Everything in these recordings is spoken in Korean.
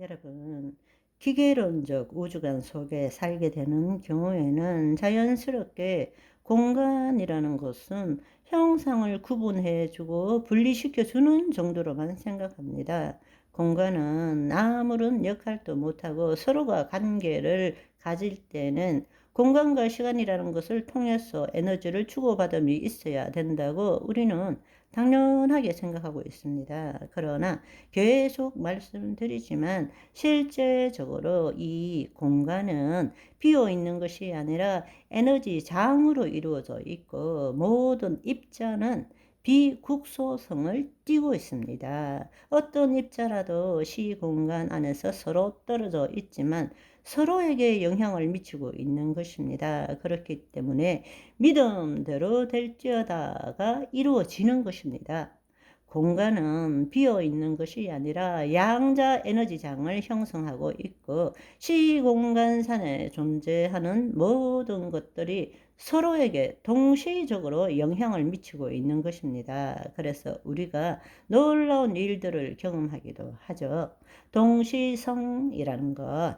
여러분, 기계론적 우주관 속에 살게 되는 경우에는 자연스럽게 공간이라는 것은 형상을 구분해주고 분리시켜주는 정도로만 생각합니다. 공간은 아무런 역할도 못하고 서로가 관계를 가질 때는 공간과 시간이라는 것을 통해서 에너지를 주고받음이 있어야 된다고 우리는 당연하게 생각하고 있습니다. 그러나 계속 말씀드리지만 실제적으로 이 공간은 비어 있는 것이 아니라 에너지 장으로 이루어져 있고 모든 입자는 비국소성을 띠고 있습니다. 어떤 입자라도 시공간 안에서 서로 떨어져 있지만 서로에게 영향을 미치고 있는 것입니다. 그렇기 때문에 믿음대로 될지어다가 이루어지는 것입니다. 공간은 비어 있는 것이 아니라 양자 에너지장을 형성하고 있고 시공간산에 존재하는 모든 것들이 서로에게 동시적으로 영향을 미치고 있는 것입니다. 그래서 우리가 놀라운 일들을 경험하기도 하죠. 동시성이라는 것.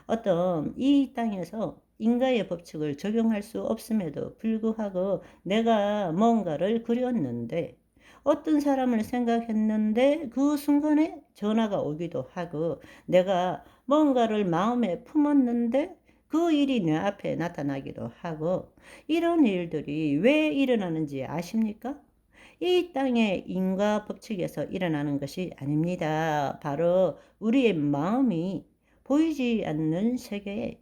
어떤 이 땅에서 인과의 법칙을 적용할 수 없음에도 불구하고 내가 뭔가를 그렸는데 어떤 사람을 생각했는데 그 순간에 전화가 오기도 하고 내가 뭔가를 마음에 품었는데 그 일이 내 앞에 나타나기도 하고 이런 일들이 왜 일어나는지 아십니까? 이 땅의 인과 법칙에서 일어나는 것이 아닙니다. 바로 우리의 마음이 보이지 않는 세계에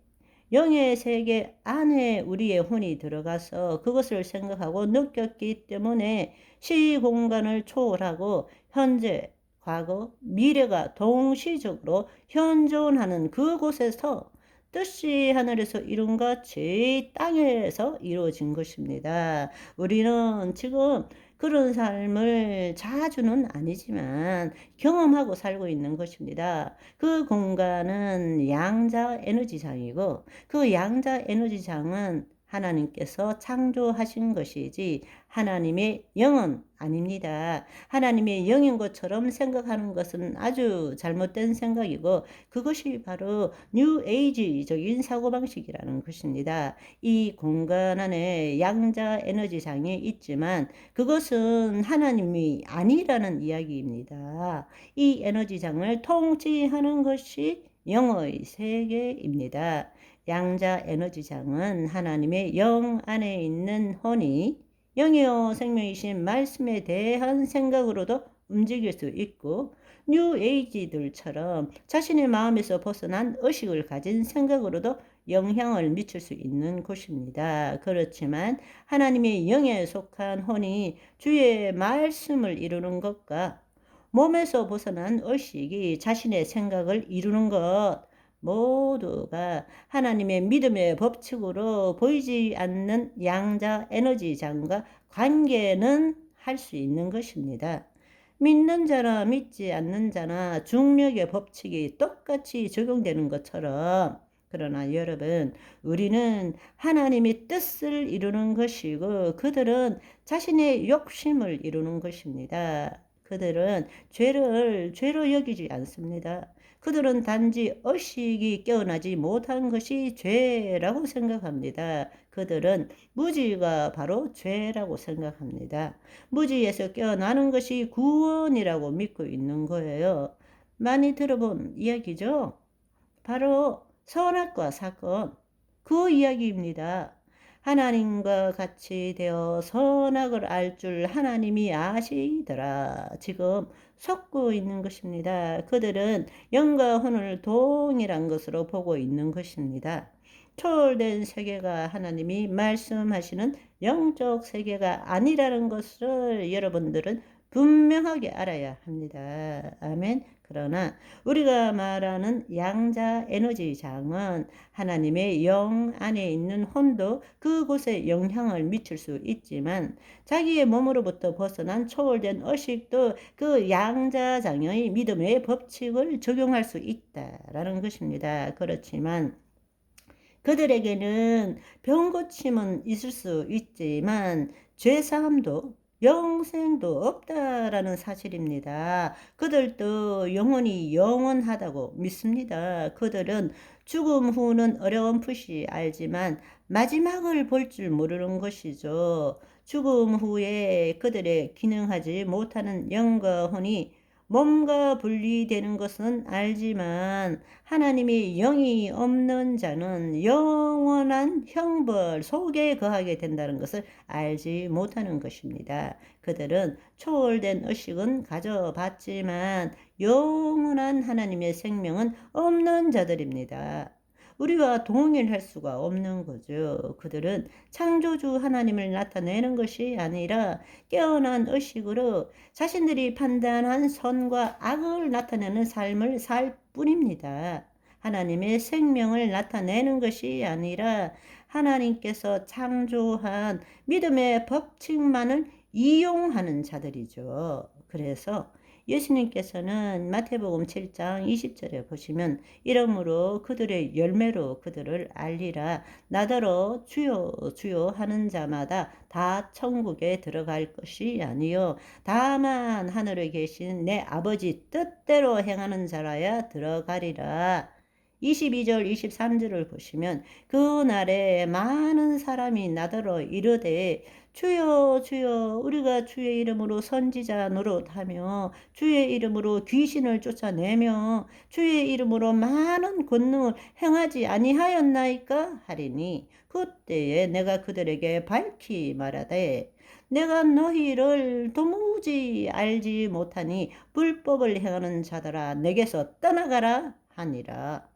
영의 세계 안에 우리의 혼이 들어가서 그것을 생각하고 느꼈기 때문에 시공간을 초월하고 현재, 과거, 미래가 동시적으로 현존하는 그곳에서 뜻이 하늘에서 이룬 같이 땅에서 이루어진 것입니다. 우리는 지금 그런 삶을 자주는 아니지만 경험하고 살고 있는 것입니다. 그 공간은 양자 에너지장이고 그 양자 에너지장은 하나님께서 창조하신 것이지 하나님의 영은 아닙니다. 하나님의 영인 것처럼 생각하는 것은 아주 잘못된 생각이고 그것이 바로 뉴 에이지적인 사고방식이라는 것입니다. 이 공간 안에 양자 에너지장이 있지만 그것은 하나님이 아니라는 이야기입니다. 이 에너지장을 통치하는 것이 영의 세계입니다. 양자 에너지장은 하나님의 영 안에 있는 혼이 영이요 생명이신 말씀에 대한 생각으로도 움직일 수 있고 뉴 에이지들처럼 자신의 마음에서 벗어난 의식을 가진 생각으로도 영향을 미칠 수 있는 곳입니다. 그렇지만 하나님의 영에 속한 혼이 주의 말씀을 이루는 것과 몸에서 벗어난 의식이 자신의 생각을 이루는 것 모두가 하나님의 믿음의 법칙으로 보이지 않는 양자 에너지장과 관계는 할 수 있는 것입니다. 믿는 자나 믿지 않는 자나 중력의 법칙이 똑같이 적용되는 것처럼 그러나 여러분 우리는 하나님의 뜻을 이루는 것이고 그들은 자신의 욕심을 이루는 것입니다. 그들은 죄를 죄로 여기지 않습니다. 그들은 단지 의식이 깨어나지 못한 것이 죄라고 생각합니다. 그들은 무지가 바로 죄라고 생각합니다. 무지에서 깨어나는 것이 구원이라고 믿고 있는 거예요. 많이 들어본 이야기죠? 바로 선악과 사건, 그 이야기입니다. 하나님과 같이 되어 선악을 알 줄 하나님이 아시더라. 지금 속고 있는 것입니다. 그들은 영과 혼을 동일한 것으로 보고 있는 것입니다. 초월된 세계가 하나님이 말씀하시는 영적 세계가 아니라는 것을 여러분들은 분명하게 알아야 합니다. 아멘. 그러나 우리가 말하는 양자 에너지장은 하나님의 영 안에 있는 혼도 그곳에 영향을 미칠 수 있지만 자기의 몸으로부터 벗어난 초월된 의식도 그 양자장의 믿음의 법칙을 적용할 수 있다라는 것입니다. 그렇지만 그들에게는 병고침은 있을 수 있지만 죄사함도 영생도 없다라는 사실입니다. 그들도 영혼이 영원하다고 믿습니다. 그들은 죽음 후는 어렴풋이 알지만 마지막을 볼 줄 모르는 것이죠. 죽음 후에 그들의 기능하지 못하는 영과 혼이 몸과 분리되는 것은 알지만 하나님의 영이 없는 자는 영원한 형벌 속에 거하게 된다는 것을 알지 못하는 것입니다. 그들은 초월된 의식은 가져봤지만 영원한 하나님의 생명은 없는 자들입니다. 우리와 동일할 수가 없는 거죠. 그들은 창조주 하나님을 나타내는 것이 아니라 깨어난 의식으로 자신들이 판단한 선과 악을 나타내는 삶을 살 뿐입니다. 하나님의 생명을 나타내는 것이 아니라 하나님께서 창조한 믿음의 법칙만을 이용하는 자들이죠. 그래서 예수님께서는 마태복음 7장 20절에 보시면 이러므로 그들의 열매로 그들을 알리라. 나더러 주여 주여 하는 자마다 다 천국에 들어갈 것이 아니요 다만 하늘에 계신 내 아버지 뜻대로 행하는 자라야 들어가리라. 22절 23절을 보시면 그날에 많은 사람이 나더러 이르되 주여 주여 우리가 주의 이름으로 선지자 노릇하며 주의 이름으로 귀신을 쫓아내며 주의 이름으로 많은 권능을 행하지 아니하였나이까 하리니 그때에 내가 그들에게 밝히 말하되 내가 너희를 도무지 알지 못하니 불법을 행하는 자들아 내게서 떠나가라 하니라.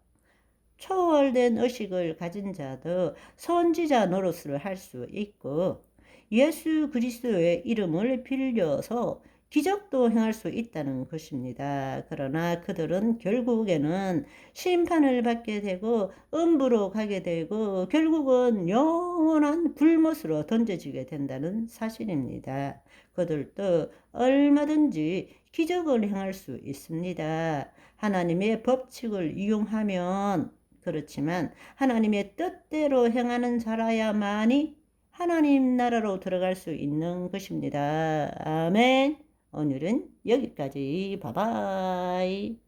초월된 의식을 가진 자도 선지자 노릇을 할 수 있고 예수 그리스도의 이름을 빌려서 기적도 행할 수 있다는 것입니다. 그러나 그들은 결국에는 심판을 받게 되고 음부로 가게 되고 결국은 영원한 불못으로 던져지게 된다는 사실입니다. 그들도 얼마든지 기적을 행할 수 있습니다. 하나님의 법칙을 이용하면 그렇지만 하나님의 뜻대로 행하는 자라야만이 하나님 나라로 들어갈 수 있는 것입니다. 아멘. 오늘은 여기까지. 바이바이.